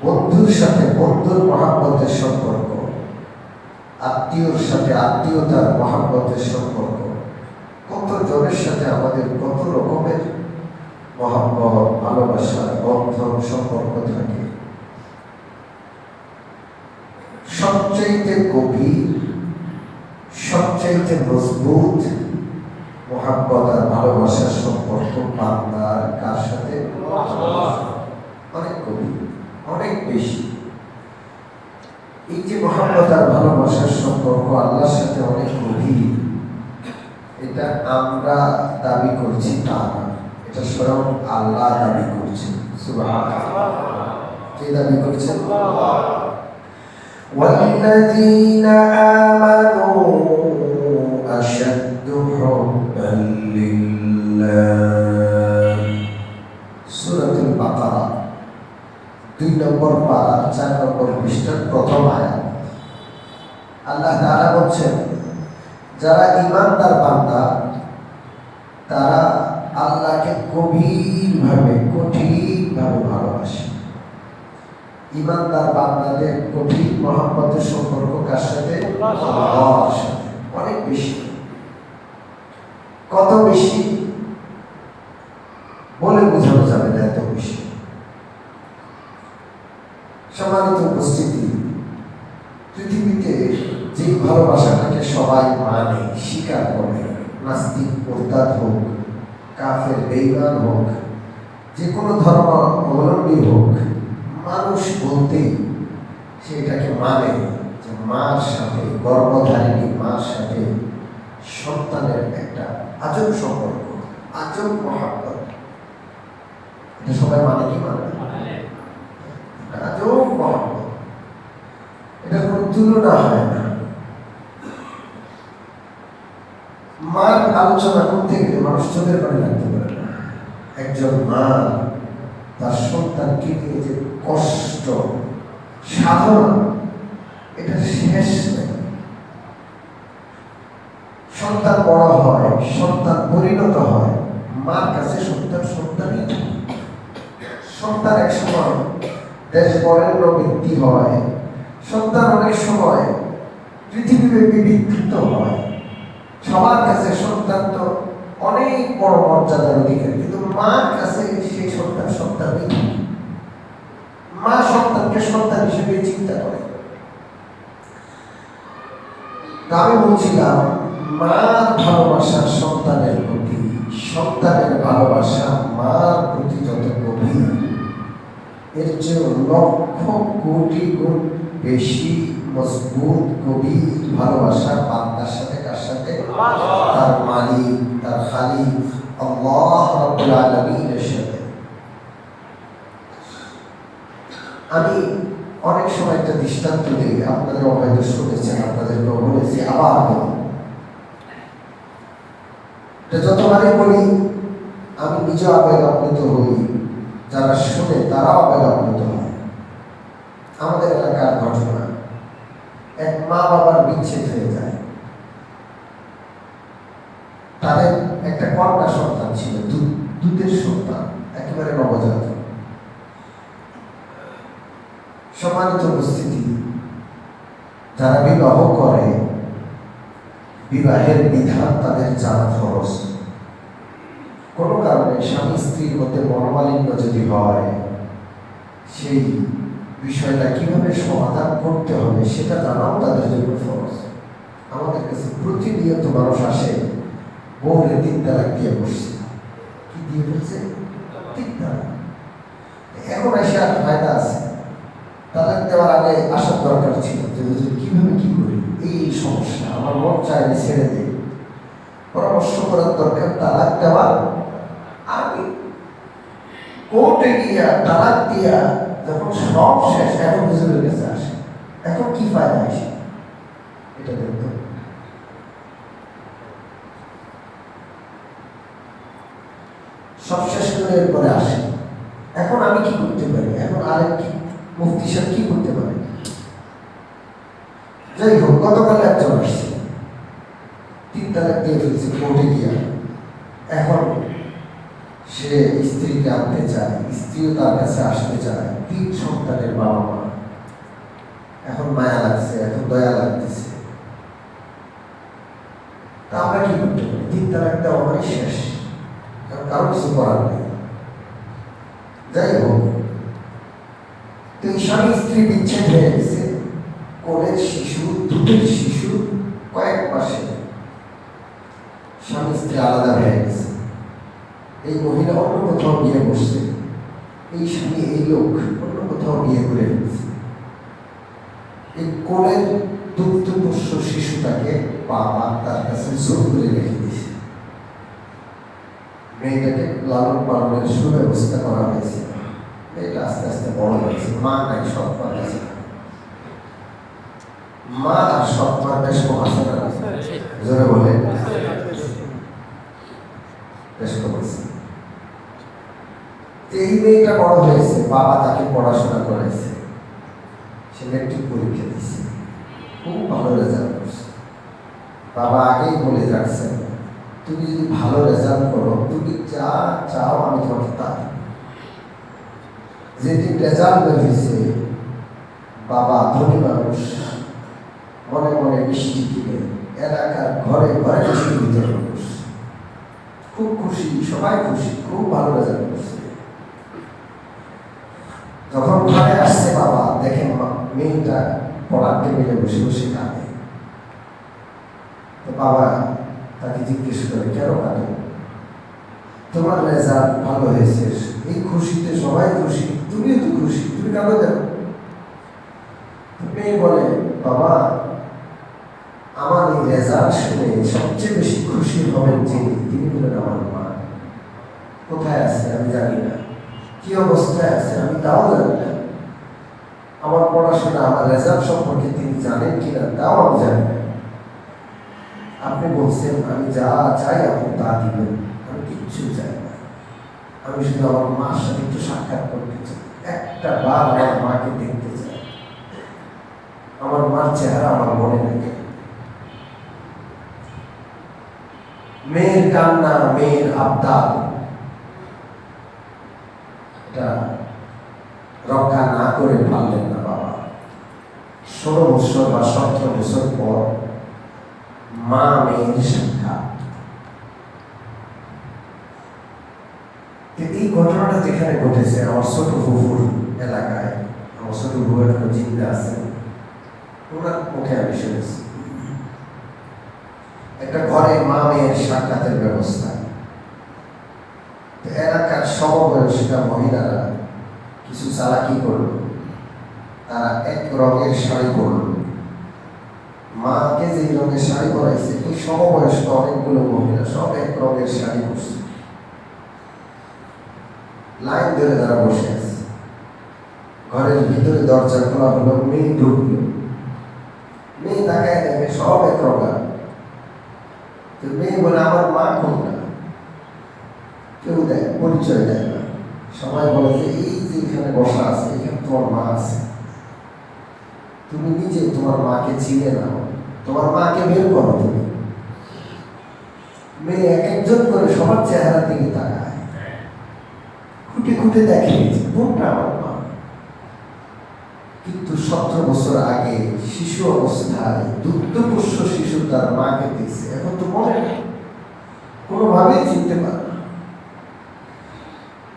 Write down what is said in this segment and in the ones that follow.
বন্ধুর সাথে বন্ধুর মহাব্বতের সম্পর্ক, আত্মীয়র সাথে আত্মীয়তার মহাব্বতের সম্পর্ক, কত জনের সাথে আমাদের কত রকমের মহাব্বত, ভালোবাসার বন্ধন সম্পর্ক থাকে। সবচাইতে গভীর, সবচাইতে মজবুত মহাব্বত আর ভালোবাসার সম্পর্ক বান্দার কার সাথে? অনেক গভীর, অনেক বেশি। এই যে মহাব্বত আর ভালোবাসার সম্পর্ক আল্লাহর সাথে অনেক গভীর, এটা আমরা দাবি করছি তা না, এটা স্বয়ং আল্লাহ দাবি করছেন। সুবহানাল্লাহ। কে দাবি করছেন? والذين آمنوا أشد حبا لله সূরাতুল বাকারা 2 নম্বর পারা 4 নম্বর পৃষ্ঠার প্রথম আয়াত। আল্লাহ তাআলা বলছেন, যারা ঈমানদার বান্দা তারা আল্লাহকে গভীরভাবে, কঠিনভাবে ভালোবাসে। ঈমানদার বান্দাদের কঠিন মহব্বতের সম্পর্ক কার সাথে? আল্লাহর সাথে। অনেক বেশি। কত বেশি বলে বোঝানো যাবে না, এত বেশি। সম্মানিত উপস্থিতি, পৃথিবীতে যে ভালোবাসাটাকে সবাই মানে, স্বীকার করে, নাস্তিক মুরতাদ হোক, কাফের বেঈমান হোক, যে কোনো ধর্ম অবলম্বী হোক, মানুষ বলতেই সেটাকে মানে যে মার সাথে, গর্ভধারিণী মার সাথে সন্তানের একটা আজব সম্পর্ক, আজব মহাব্বত। এটা সবাই মানে কি মানে? আজব মহাব্বত। এটা কোনো তুলনা হয় না। মার আলোচনা করতে গেলে মানুষ চোখের পানি রাখতে পারে না। একজন মা তার সন্তানকে নিয়ে যে কষ্ট, সাধনা, এটা শেষ নেই। সন্তান বড় হয়, সন্তান পরিণত হয়, মার কাছে সন্তান সন্তানই। সন্তান এক সময় দেশ বরেণ্য ব্যক্তি হয়, সন্তান অনেক সময় পৃথিবীব্যাপী বিকৃত হয়। সবার কাছে সন্তান তো অনেক বড় মর্যাদার অধিকারী, কিন্তু মার কাছে সেই সন্তান সন্তানই। মা সন্তানকে সন্তান হিসেবে চিন্তা করে। আমি বলছিলাম, মার ভালোবাসা সন্তানের প্রতি, সন্তানের ভালোবাসা মার প্রতি যত গভীর, এর চেয়ে লক্ষ কোটি গুণ বেশি মজবুত গভীর ভালোবাসা বান্দার সাথে। কার সাথে? তার মালিক, তার খালিক আল্লাহ রাব্বুল আলামিনের সাথে। আমি অনেক সময় একটা দৃষ্টান্ত দিই, আপনাদের হয়তো শুনেছেন, আপনাদেরকেও বলেছি, আবার বলি। যতবারই বলি আমি নিজে আবেগ আপ্লুত হই, যারা শুনে তারাও আবেগ আপ্লুত হয়। আমাদের এলাকার ঘটনা, এক মা বাবার বিচ্ছেদ হয়ে যায়। তাদের একটা কন্যা সন্তান ছিল, দুধের সন্তান, একেবারে নবজাত। সম্মানিত উপস্থিতি, যারা বিবাহ করে, বিবাহের বিধান তাদের জানা ফরজ। কোনো কারণে স্বামী স্ত্রীর মধ্যে মনোমালিন্য যদি হয়, সেই বিষয়টা কিভাবে সমাধান করতে হবে সেটা জানাও তাদের জন্য ফরজ। আমাদের কাছে প্রতিনিয়ত মানুষ আসে, বউরে 3 তালাক দিয়ে বসছে। কি দিয়ে বলছে? 3 তালাক। এখন এসে আর ফায়দা আছে? তালাক দেওয়ার আগে আসার দরকার ছিল যে কিভাবে কি করি, এই সমস্যা, আমার মন চাইলে ছেড়ে দেয়। পরামর্শ করার দরকার তালাক দেওয়ার আগে। কোর্টে গিয়া তালাক দিয়া যখন সব শেষ, এখন হুজুরের কাছে আসে। এখন কি ফায়দা আসে? এটা দেখতে সব শেষ করে এরপরে আসে। এখন আমি কি করতে পারি? এখন আরেক কি মুফতি সাহেব কি করতে পারে? যাই হোক, গতকাল একজন আসছে, 3 তালাক দিয়ে ফেলছে কোর্টে গিয়া। এখন সে স্ত্রীকে আনতে চায়, স্ত্রীও তার কাছে আসতে চায়। 3 সন্তানের বাবা মা, এখন মায়া লাগছে, এখন দয়া লাগতেছে। তা আমরা কি করতে পারি? 3 তালাক দেওয়া মানে শেষ, কারণ কারো কিছু করার নেই। যাই হোক, তো এই স্বামী স্ত্রী বিচ্ছেদ হয়ে গেছে। কোলের শিশু, দুধের শিশু, কয়েক মাসে স্বামী স্ত্রী আলাদা হয়ে গেছে। এই মহিলা অন্য কোথাও বিয়ে বসছে, এই স্বামী, এই লোক অন্য কোথাও বিয়ে করে ফেলছে। এই কোলের দুগ্ধপোষ্য শিশুটাকে বাবা তার কাছে জোর করে রেখে দিয়েছে। মেয়েটাকে লালন পালনের সুব্যবস্থা করা হয়েছে। মেয়েটা আস্তে আস্তে বড় হয়েছে, মা নাই, সৎ মা গেছে। মা আর সৎ মার বেশ আছে না? জোরে বলে বেশ কমেছে। এই মেয়েটা বড় হয়েছে, বাবা তাকে পড়াশোনা করাইছে, সে মেট্রিক পরীক্ষা দিচ্ছে, খুব ভালো রেজাল্ট করছে। বাবা আগেই বলে রাখছেন, তুমি যদি ভালো রেজাল্ট করো, তুমি যা চাও আমি তোমাকে তা দেব। যেদিন রেজাল্ট বের হয়েছে, বাবা ধনী মানুষ, মনে মনে মিষ্টি কিনে এলাকার ঘরে ঘরে মিষ্টি বিতরণ করছে। খুব খুশি, সবাই খুশি, খুব ভালো রেজাল্ট করছে। যখন ঘরে আসছে বাবা দেখেন মেয়েটা পড়ার টেবিলে বসে বসে কাঁদে। তো বাবা তাকে জিজ্ঞেস করে, কেন কাঁদো? তোমার রেজাল্ট ভালো হয়েছে, এই খুশিতে সবাই খুশি, তুমিও তো খুশি, তুমি কাঁদো কেন? মেয়ে বলে, বাবা আমার এই রেজাল্ট শুনে সবচেয়ে বেশি খুশি হবেন যিনি, তিনি হলেন আমার মা। কোথায় আছে আমি জানি না, কি অবস্থায় আছে আমি তাও জানি না, আমার পড়াশোনা, আমার রেজাল্ট সম্পর্কে তিনি জানেন কিনা তাও আমি জানি না। আপনি বলছেন আমি যা চাই আপনি তা দিবেন, আমি কিচ্ছু চাই না। আমি শুধু আমার মার সাথে একটু সাক্ষাৎ করতে চাই, একটা বার আমার মাকে দেখতে চাই, আমার মার চেহারা আমার মনে নেই। মেয়ের কান্না, মেয়ের আবদার, এটা রক্ষা না করে পারলেন না বাবা। 16 বছর বা 17 বছর পর মা মেয়ের সাক্ষাৎ। এই ঘটনাটা যেখানে ঘটেছে আমার ছোট ফুফুর এলাকায়, আমার ছোট ফুফু এখনো জিন্দা আছেন, ওনার মুখে আমি শুনেছি। একটা ঘরে মা মেয়ের সাক্ষাতের ব্যবস্থা। এলাকার সমবয়স্কা মহিলারা কিছু চালাকি করল, তারা এক রঙের শাড়ি পরল। মাকে যে রঙের শাড়ি পরাইছে, ওই সমবয়স্ক অনেকগুলো মহিলা সব এক রঙের শাড়ি পরছে, লাইন ধরে তারা বসে আছে। ঘরের ভিতরে দরজা খোলা হলো, মেয়ে ঢুকলো, মেয়ে তাকায় দেখে সব এক রঙা। মেয়ে বলে, আমার মা কোনটা? কেউ দেয়, পরিচয় দেয় না। সবাই বলে যে এই যে এখানে বসা আছে, এখানে তোমার মা আছে, তুমি নিজে তোমার মাকে চিনে নাও, তোমার মাকে বের করো তুমি। মেয়ে এক একজন করে সবার চেহারার দিকে তাকায়, খুঁটে খুঁটে দেখে কোনটা আমার মা। কিন্তু 17 বছর আগে শিশু অবস্থায় দুগ্ধপোষ্য শিশু তার মাকে দেখছে, এখন তো মনে নেই, কোনোভাবেই চিনতে পারে না।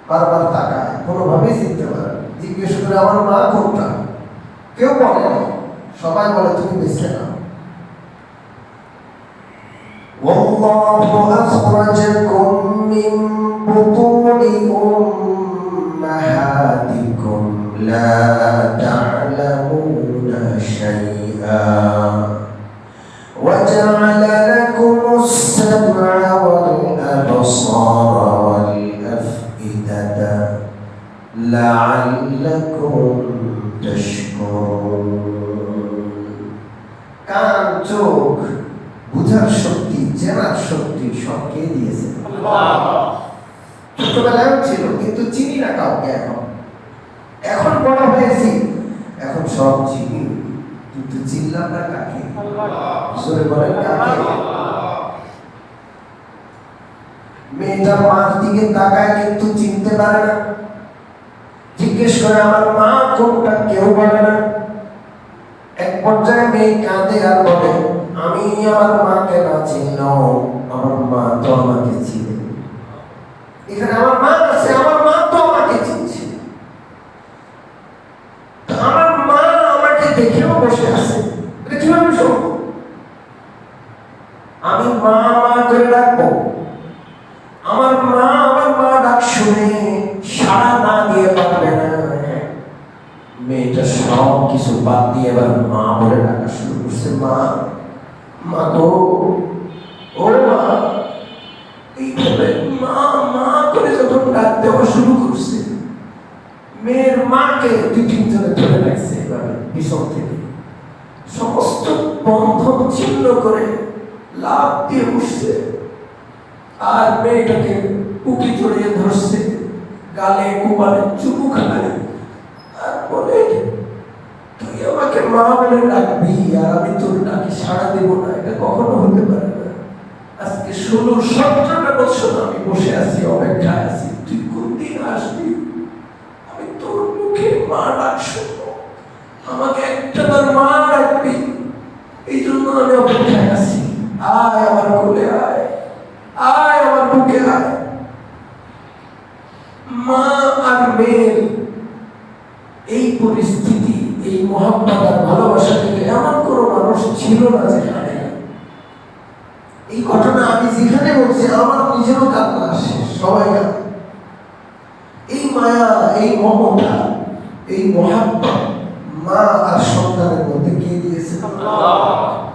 বারবার তাকায়, কোনোভাবেই চিনতে পারে না। জিজ্ঞেস করে, আমার মা কোনটা? কেউ বলে না, সবাই বলে তুমি বেঁচে নাও। ওয়াল্লাহু আখরাজাকুম মিন বুতুনি উম্মাহাতিকুম লা তা'লামুনা শাইআ ওয়া জা'আলা লাকুমুস সাম'a ওয়াল আবসারা ওয়াল আফ'ইদাতা লা'আল্লাকুম তাশকুরুন। কান, চোখ, বুঝার শক্তি, চেনার শক্তি সব কে দিয়েছে? ছোটবেলায়ও ছিল, কিন্তু চিনি না কাউকে। এখন বড় হয়েছি, এখন সব চিনি, কিন্তু চিনলাম না কাকে। জোরে বলেন কাকে? মেয়েটা মার দিকে তাকায় কিন্তু চিনতে পারে না। জিজ্ঞেস করে আমার মা কোনটা, কেউ বলে না। এক পর্যায়ে মেয়ে কাঁদে আর বলে, আমি আমার মাকে না চিনলেও আমার মা তো আমাকে চিনে। এখানে আমার মা আছে, আমার মা তো আমাকে চিনছে। আমার মা আমাকে দেখেও বসে আছে, এটা কিভাবে সম্ভব? আমি মা মা করে ডাকবো, আমার মা ডাক শুনে সাড়া না দিয়ে পারবে না। মেয়েটা সব কিছু বাদ দিয়ে এবার মা বলে ডাকা শুরু করছে। মা, মা গো, ও মা। এইভাবে মা মা করে যখন ডাক দেওয়া শুরু করছে, মেয়ের মাকে দুই তিনজনে ধরে রাখছে এভাবে পিছন থেকে, সমস্ত বন্ধন ছিন্ন করে লাফ দিয়ে উঠছে আর মেয়েটাকে বুকে জড়িয়ে ধরছে, গালে কুপালে চুমু খায় আর বলে, তুই আমাকে মা বলে ডাকবি আর আমি তোর ডাকে সাড়া দেব না, এটা কখনো হতে পারে না। আজকে 16-17টা বছর আমি বসে আছি, অপেক্ষায় আছি, তুই কোন দিন আসবি, আমি তোর মুখে মা ডাক শুনবো, আমাকে একটাবার মা ডাকবি, এই জন্য আমি অপেক্ষায় আছি। আয় আমার কোলে আয়, আয় আমার বুকে আয়। মা আর মেয়ের এই পরিস্থিতি, এই মহব্বত আর ভালোবাসা থেকে এমন কোনো মানুষ ছিল না যেখানে। এই ঘটনা আমি যেখানে বলছি আমার নিজেরও কান্না আসে, সবাই কাঁদে। এই মায়া, এই মমতা, এই মহব্বত মা আর সন্তানের মধ্যে কে দিয়েছে? আল্লাহ।